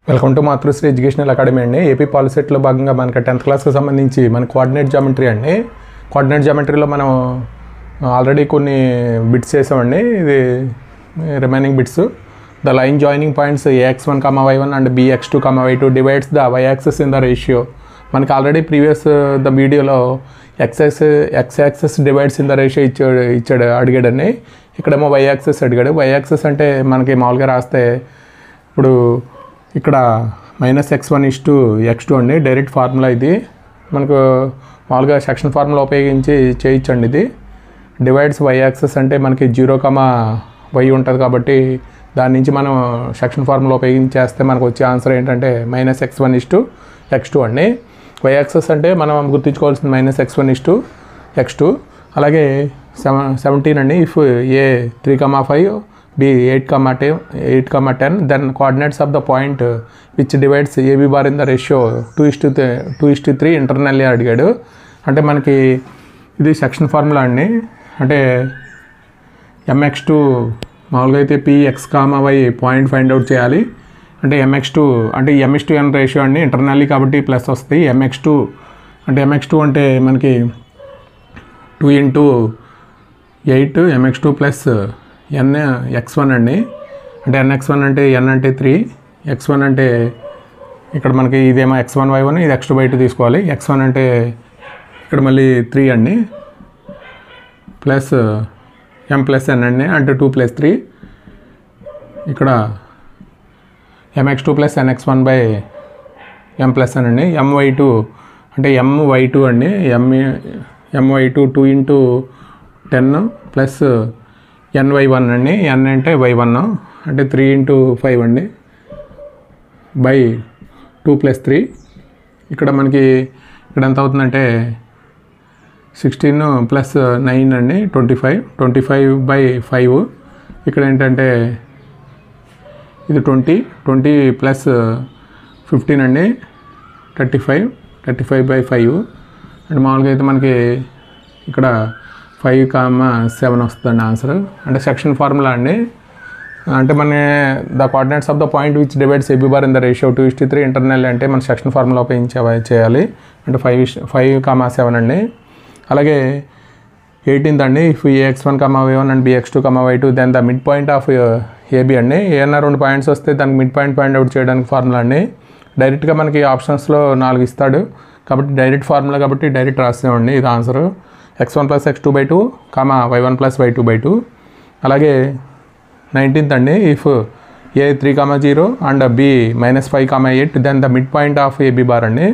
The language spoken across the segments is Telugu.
Welcome to Matrusri educational academy అండి. ఏపీ పాలిసెట్లో భాగంగా మనకి 10th క్లాస్కి సంబంధించి మన కోఆర్డినేట్ జామెట్రీ అండి. కోఆర్డినేట్ జామెట్రీలో మనం ఆల్రెడీ కొన్ని బిట్స్ చేసామండి. ఇది remaining bits. The line joining points ax1, y1 and bx2, y2 divides the y axis in the ratio. మనకి ఆల్రెడీ ప్రీవియస్ ద వీడియోలో x axis divides in the ratio అడిగాడండి. ఇక్కడేమో y యాక్సిస్ అడిగాడు. y యాక్సిస్ అంటే మనకి మామూలుగా రాస్తే ఇప్పుడు ఇక్కడ -x1:x2 అండి. డైరెక్ట్ ఫార్ములా ఇది. మనకు మామూలుగా సెక్షన్ ఫార్ములా ఉపయోగించి చేయించండి. ఇది డివైడ్స్ y యాక్సిస్ అంటే మనకి 0, y ఉంటుంది కాబట్టి దాని నుంచి మనం సెక్షన్ ఫార్ములా ఉపయోగించి చేస్తే మనకు వచ్చే ఆన్సర్ ఏంటంటే -x1:x2 అండి. y యాక్సిస్ అంటే మనం గుర్తుంచుకోవాల్సింది -x1:x2. అలాగే 17 అండి. If a 3, 5 b 8, 10 then coordinates of the point which divides AB bar in the ratio 2:3 internally అడిగాడు. అంటే మనకి ఇది సెక్షన్ ఫార్ములా అండి. అంటే mx2 మామూలుగా అయితే px, y point find out చేయాలి. అంటే mx2 అంటే m:n రేషియో అండి. ఇంటర్నల్లీ కాబట్టి ప్లస్ వస్తాయి. mx2 అంటే మనకి 2 × 8 mx2 ప్లస్ nx1 అండి. అంటే nx1 అంటే n అంటే 3, x1 అంటే ఇక్కడ మనకి ఇదేమో x1, y1, ఇది x2/2 తీసుకోవాలి. x1 అంటే ఇక్కడ మళ్ళీ 3 అండి ప్లస్ m+n అండి. అంటే 2 + 3 ఇక్కడ mx2 ప్లస్ nx1/m+n అండి. my2 అంటే my2 అండి. my2 2 × 10 ప్లస్ ny1 అండి. n అంటే y1 అంటే 3 × 5 అండి బై 2 + 3. ఇక్కడ మనకి ఇక్కడ ఎంత అవుతుందంటే 16 + 9 అండి 25/5. ఇక్కడ ఏంటంటే ఇది 20 + 15 అండి 35/5. అంటే మామూలుగా అయితే మనకి ఇక్కడ 5, 7 వస్తుందండి ఆన్సర్. అంటే సెక్షన్ ఫార్ములా అండి. అంటే మన the coordinates of the point which divides AB bar in the ratio 2:3 internal అంటే మన సెక్షన్ ఫార్ములా ఉపయోగించి చేయాలి. అంటే 5, 7 అండి. అలాగే 18th అండి. If ax1, y1 and bx2, y2 then the mid point of AB అండి. ఏమన్నా 2 పాయింట్స్ వస్తే దానికి మిడ్ పాయింట్ ఫైండ్ అవుట్ చేయడానికి ఫార్ములా అండి. డైరెక్ట్గా మనకి ఆప్షన్స్లో 4 ఇస్తాడు కాబట్టి డైరెక్ట్ ఫార్ములా కాబట్టి డైరెక్ట్ రాస్తామండి. ఇది answer x1 + x2/2, y1 + y2/2. అలాగే 19th అండి. If a 3, 0 and b -5, 8 then the mid point of AB bar అండి.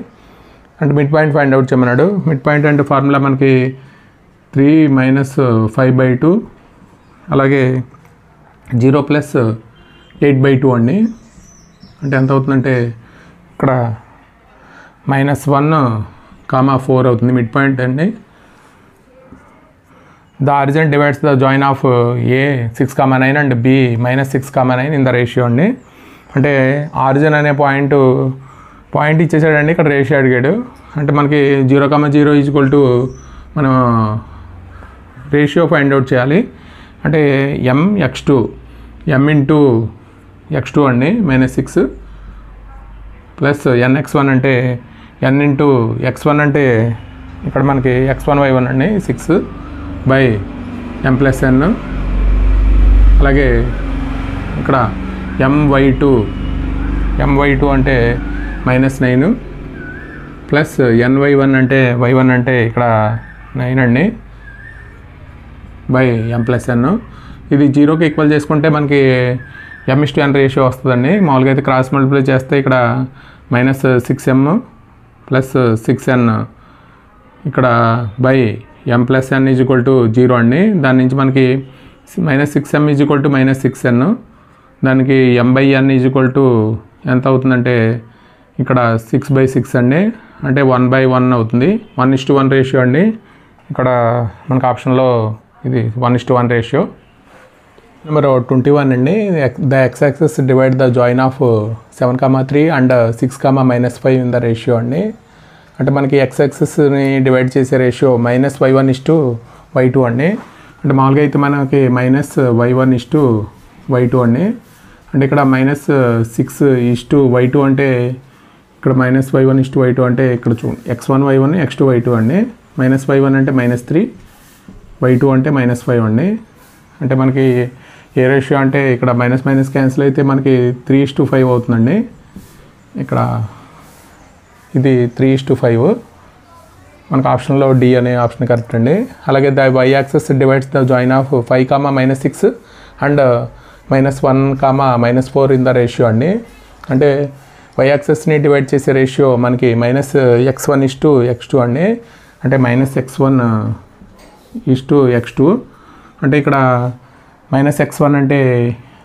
అంటే మిడ్ పాయింట్ ఫైండ్ అవుట్ చేయమన్నాడు. మిడ్ పాయింట్ అంటే ఫార్ములా మనకి 3 - 5/2 అలాగే 0 + 8/2 అండి. అంటే ఎంత అవుతుందంటే ఇక్కడ -1, 4 అవుతుంది మిడ్ పాయింట్ అండి. The origin divides the join of a 6, 9 and b -6, 9 in the ratio అండి. అంటే ఆరిజిన్ అనే పాయింట్ ఇచ్చేసాడండి. ఇక్కడ రేషియో అడిగాడు. అంటే మనకి 0, 0 మనం రేషియో ఫైండ్ అవుట్ చేయాలి. అంటే mx2 m × x2 అండి -6 ప్లస్ nx1 అంటే n × x1 అంటే ఇక్కడ మనకి x1, y1 అండి 6/m+n. అలాగే ఇక్కడ my2 అంటే -9 ప్లస్ ny1 అంటే y1 అంటే ఇక్కడ 9 అండి m+n. ఇది 0కి ఈక్వల్ చేసుకుంటే మనకి m:n రేషియో వస్తుందండి. మామూలుగా అయితే క్రాస్ మల్టిప్లై చేస్తే ఇక్కడ -6m ప్లస్ 6n ఇక్కడ m+n = 0 అండి. దాని నుంచి మనకి -6m = -6n. దానికి m/n ఎంత అవుతుందంటే ఇక్కడ 6/6 అండి. అంటే 1/1 అవుతుంది. 1:1 రేషియో అండి. ఇక్కడ మనకు ఆప్షన్లో ఇది 1:1 రేషియో. నెంబర్ 21 అండి. The x axis divide the join of 7, 3 and 6, -5 in the ratio అండి. అంటే మనకి x యాక్సిస్ని డివైడ్ చేసే రేషియో -y1:y2 అండి. అంటే మామూలుగా అయితే మనకి -y1:y2 అండి. అంటే ఇక్కడ -6:y2 అంటే ఇక్కడ -y1:y2 అంటే ఇక్కడ x1 y1 x2 y2 అండి. -y1 అంటే -3, y2 అంటే -5 అండి. అంటే మనకి ఏ రేషియో అంటే ఇక్కడ మైనస్ క్యాన్సిల్ అయితే మనకి 3:5 అవుతుందండి. ఇక్కడ ఇది 3:5 మనకు ఆప్షన్లో డి అనే ఆప్షన్ కరెక్ట్ అండి. అలాగే the y access divides the join of 5, -6 and -1, -4 in the ratio అండి. అంటే y యాక్సెస్ని డివైడ్ చేసే రేషియో మనకి -x1:x2 అండి. అంటే -x1:x2 అంటే ఇక్కడ -x1 అంటే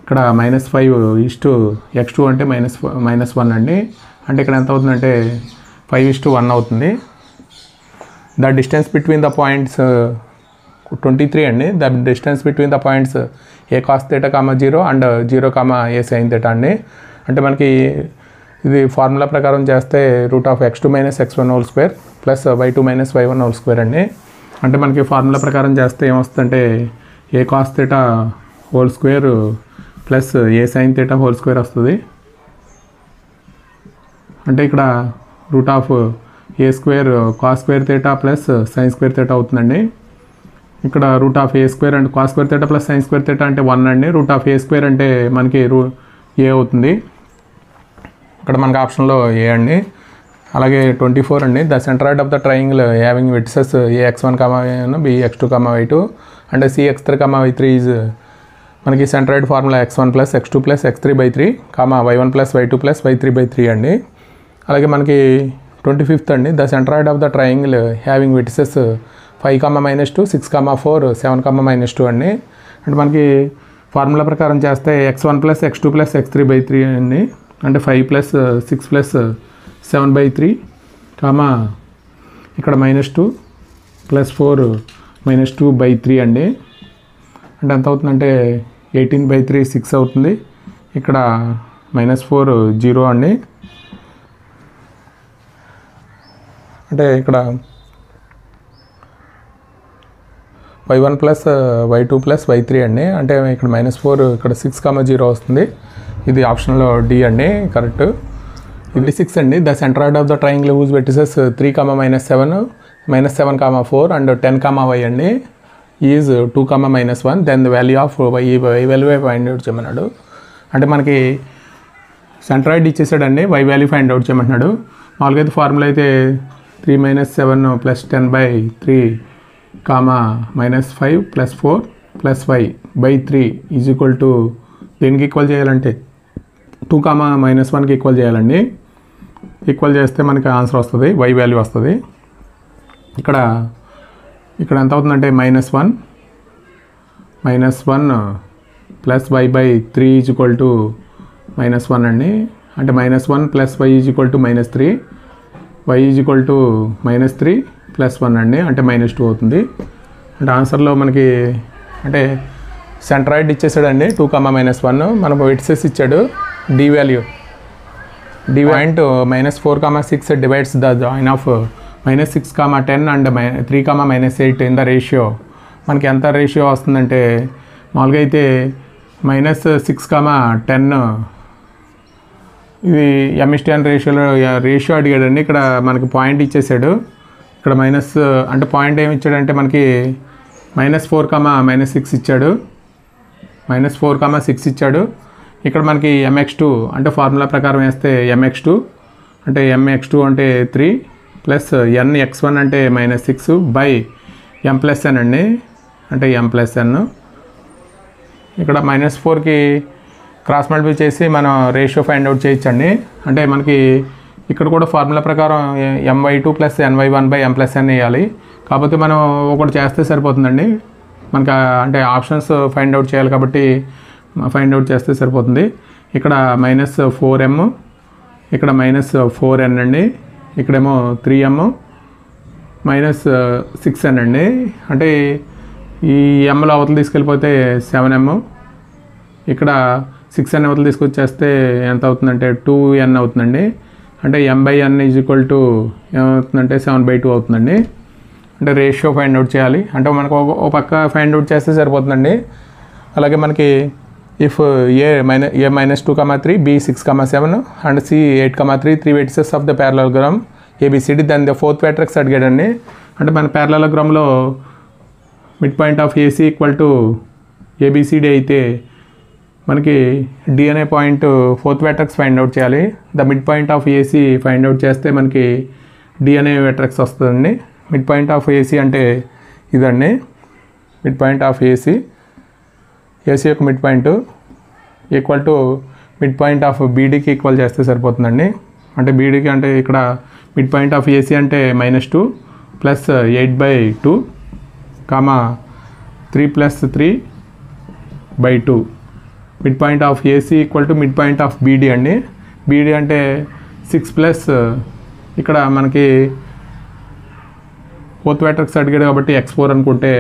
ఇక్కడ -5:x2 అంటే -1 అండి. అంటే ఇక్కడ ఎంత అవుతుందంటే 5:1 అవుతుంది. The distance between the points 23 అండి. The distance between the points a cos θ, 0 and 0, a sin θ అండి. అంటే మనకి ఇది ఫార్ములా ప్రకారం చేస్తే √(x2 - x1)² plus y2 - y1² అండి. అంటే మనకి ఫార్ములా ప్రకారం చేస్తే ఏమొస్తుందంటే a cos θ² plus a sin θ² వస్తుంది. అంటే ఇక్కడ √a² cos² θ ప్లస్ sin² θ అవుతుందండి. ఇక్కడ √a² and cos² θ plus sin² θ అంటే 1 అండి. √a² అంటే మనకి a అవుతుంది. ఇక్కడ మనకి ఆప్షన్లో ఏ అండి. అలాగే 24 అండి. The centroid of the triangle having vertices ax1, bx2, y2 and cx3, y3 is మనకి centroid formula x1 + x2 + x3/3, y1 + y2 + y3/3 అండి. అలాగే మనకి 25th అండి. The centroid of the triangle having vertices 5, -2, 6, 4, 7, -2 అండి. అంటే మనకి ఫార్ములా ప్రకారం చేస్తే x1 + x2 + x3/3 అండి. అంటే 5 + 6 + 7/3, ఇక్కడ -2 + 4 -2/3 అండి. అంటే ఎంత అవుతుందంటే 18/3 6 అవుతుంది. ఇక్కడ -4 0 అండి. అంటే ఇక్కడ y1 + y2 + y3 అండి. అంటే ఇక్కడ -4 ఇక్కడ 6, 0 వస్తుంది. ఇది ఆప్షన్లో డి అండి కరెక్ట్. ఇది 6 అండి. The centroid of the triangle whose vertices 3, -7, -7, 4 and 10, y అండి is 2, -1. Then the value of y value find out చేయమన్నాడు. అంటే మనకి సెంట్రాయిడ్ ఇచ్చేసాడండి, y వాల్యూ ఫైండ్ అవుట్ చేయమంటున్నాడు. మామూలుగా అయితే ఫార్ములా అయితే 3 - 7 + 10/3, -5 + 4 + y/3 ఈజ్ ఈక్వల్ టు దేనికి ఈక్వల్ చేయాలంటే 2, -1కి ఈక్వల్ చేయాలండి. ఈక్వల్ చేస్తే మనకి ఆన్సర్ వస్తుంది, y వాల్యూ వస్తుంది. ఇక్కడ ఎంత అవుతుందంటే -1 + y/3 ఈజ్ ఈక్వల్ టు -1 అండి. అంటే -1 + y is equal to -3, y is equal to -3 + 1 అండి. అంటే -2 అవుతుంది. అంటే ఆన్సర్లో మనకి అంటే సెంట్రాయిడ్ ఇచ్చేసాడండి 2, -1 మనకు వెర్టిసెస్ ఇచ్చాడు. The value point -4, 6 divides the join of -6, 10 and 3, -8 in the ratio. మనకి ఎంత రేషియో వస్తుందంటే మామూలుగా అయితే -6, 10 ఇది m/n రేషియో అడిగాడండి. ఇక్కడ మనకి పాయింట్ ఇచ్చేసాడు. ఇక్కడ అంటే పాయింట్ ఏమి ఇచ్చాడంటే మనకి -4, -6 ఇచ్చాడు. -4, 6 ఇచ్చాడు. ఇక్కడ మనకి mx2 అంటే ఫార్ములా ప్రకారం వేస్తే mx2 అంటే mx2 అంటే 3 ప్లస్ nx1 అంటే -6 బై m+n అండి. అంటే m+n ఇక్కడ -4కి క్రాస్ మల్టిప్లై చేసి మనం రేషియో ఫైండ్ అవుట్ చేయొచ్చండి. అంటే మనకి ఇక్కడ కూడా ఫార్ములా ప్రకారం my2 + ny1/m+n వేయాలి. కాకపోతే మనం ఒకటి చేస్తే సరిపోతుందండి. మనకి అంటే ఆప్షన్స్ ఫైండ్ అవుట్ చేయాలి కాబట్టి ఫైండ్ అవుట్ చేస్తే సరిపోతుంది. ఇక్కడ -4m, ఇక్కడ -4n అండి. ఇక్కడేమో 3m -6n అండి. అంటే ఈ mలో అవతలు తీసుకెళ్ళిపోతే 7m, ఇక్కడ 6n అవతలు తీసుకొచ్చేస్తే ఎంత అవుతుందంటే 2n అవుతుందండి. అంటే m/n ఈజ్ ఈక్వల్ టు ఏమవుతుందంటే 7/2 అవుతుందండి. అంటే రేషియో ఫైండ్ అవుట్ చేయాలి. అంటే మనకు ఒక పక్క ఫైండ్ అవుట్ చేస్తే సరిపోతుందండి. అలాగే మనకి if a minus 2 comma 3, b 6 comma 7 and c 8 comma 3 3 vertices of the parallelogram ABCD, then the fourth matrix అడిగాడండి. అంటే మన parallelogramలో mid point of AC equal to ABCD అయితే మనకి డి అనే point fourth matrix find out చేయాలి. The mid point of AC find out చేస్తే మనకి డి అనే మ్యాట్రిక్స్ వస్తుందండి. మిడ్ పాయింట్ ఆఫ్ ఏసీ అంటే ఇదండి. మిడ్ పాయింట్ ఆఫ్ ఏసీ యొక్క mid point equal to mid point of బీడీకి ఈక్వల్ చేస్తే సరిపోతుందండి. అంటే బీడీకి అంటే ఇక్కడ మిడ్ పాయింట్ ఆఫ్ ఏసీ అంటే -2 plus 8/2 comma 3 plus 3/2. Mid point of AC equal to mid point of BD అండి. బీడీ అంటే 6 ప్లస్ ఇక్కడ మనకి ఫోర్త్ మ్యాట్రిక్స్ అడిగాడు కాబట్టి x4 అనుకుంటే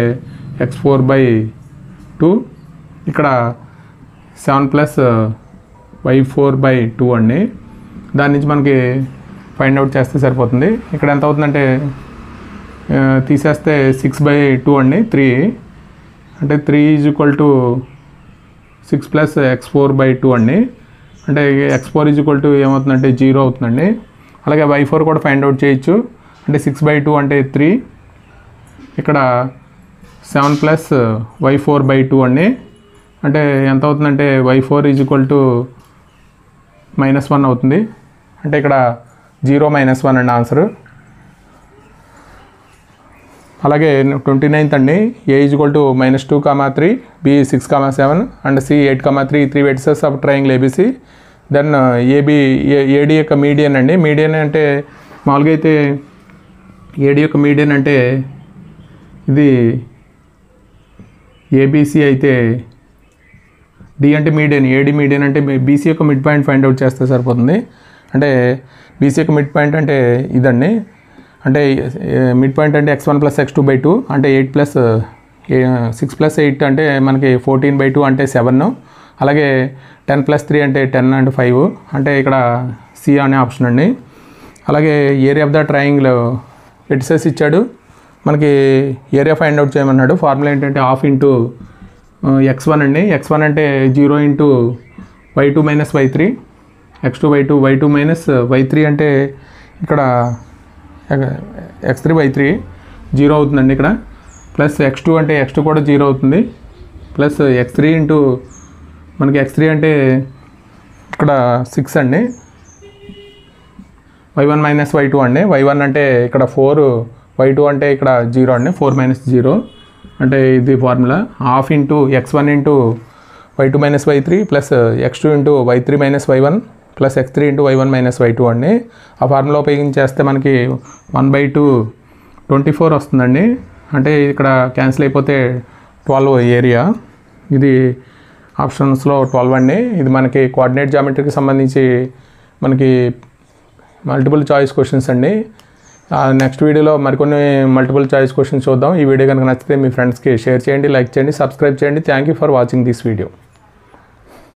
x4/2, ఇక్కడ 7 ప్లస్ y4/2 అండి. దాని నుంచి మనకి ఫైండ్ అవుట్ చేస్తే సరిపోతుంది. ఇక్కడ ఎంత అవుతుందంటే తీసేస్తే 6/2 అండి, 3 అంటే 3 = 6 ప్లస్ x4/2 అండి. అంటే x4 = ఏమవుతుందంటే 0 అవుతుందండి. అలాగే y4 కూడా ఫైండ్ అవుట్ చేయొచ్చు. అంటే 6/2 అంటే 3, ఇక్కడ 7 ప్లస్ y4/2 అండి. అంటే ఎంత అవుతుందంటే y4 = -1 అవుతుంది. అంటే ఇక్కడ 0 - 1 అండి ఆన్సరు. అలాగే 29th అండి. a = -2, 3, b 6, 7 and c 8, 3 vertices of triangle ABC. Then AD యొక్క మీడియన్ అండి. మీడియన్ అంటే మామూలుగా అయితే ఏడి యొక్క మీడియన్ అంటే ఇది ఏబిసి అయితే డి అంటే మీడియన్, ఏడి మీడియన్ అంటే బీసీ యొక్క మిడ్ పాయింట్ ఫైండ్ అవుట్ చేస్తే సరిపోతుంది. అంటే బీసీ యొక్క మిడ్ పాయింట్ అంటే ఇదండి. అంటే మిడ్ పాయింట్ అంటే x1 + x2/2 అంటే 8 ప్లస్ 6 ప్లస్ 8 అంటే మనకి 14/2 అంటే 7. అలాగే 10 + 3 అంటే 10 అండ్ 5 అంటే ఇక్కడ సి అనే ఆప్షన్ అండి. అలాగే area of the triangle vertices ఇచ్చాడు, మనకి ఏరియా ఫైండ్ అవుట్ చేయమన్నాడు. ఫార్ములా ఏంటంటే ½ ఇంటూ x1 అండి. x1 అంటే 0 into y2 - y3, x2/2 y2 - y3 అంటే ఇక్కడ x3/3 0 అవుతుందండి ఇక్కడ. ప్లస్ x2 అంటే x2 కూడా 0 అవుతుంది. ప్లస్ x3 ఇంటూ మనకి x3 అంటే ఇక్కడ 6 అండి. y1 - y2 అండి. y1 అంటే ఇక్కడ 4, y2 అంటే ఇక్కడ 0 అండి. 4 - 0 అంటే ఇది formula. ½ into x1 into y2 - y3 plus x2 into y3 - y1 plus x3 into y1 - y2 అండి. ఆ ఫార్ములా ఉపయోగించేస్తే మనకి 1/2 24 వస్తుందండి. అంటే ఇక్కడ క్యాన్సిల్ అయిపోతే 12 ఏరియా. ఇది ఆప్షన్స్లో 12 అండి. ఇది మనకి కోఆర్డినేట్ జామెట్రీకి సంబంధించి మనకి మల్టిపుల్ చాయిస్ క్వశ్చన్స్ అండి. నెక్స్ట్ వీడియోలో మరికొన్ని మల్టిపుల్ చాయిస్ క్వశ్చన్స్ చూద్దాం. ఈ వీడియో కనుక నచ్చితే మీ ఫ్రెండ్స్కి షేర్ చేయండి, లైక్ చేయండి, సబ్స్క్రైబ్ చేయండి. Thank you for watching this video.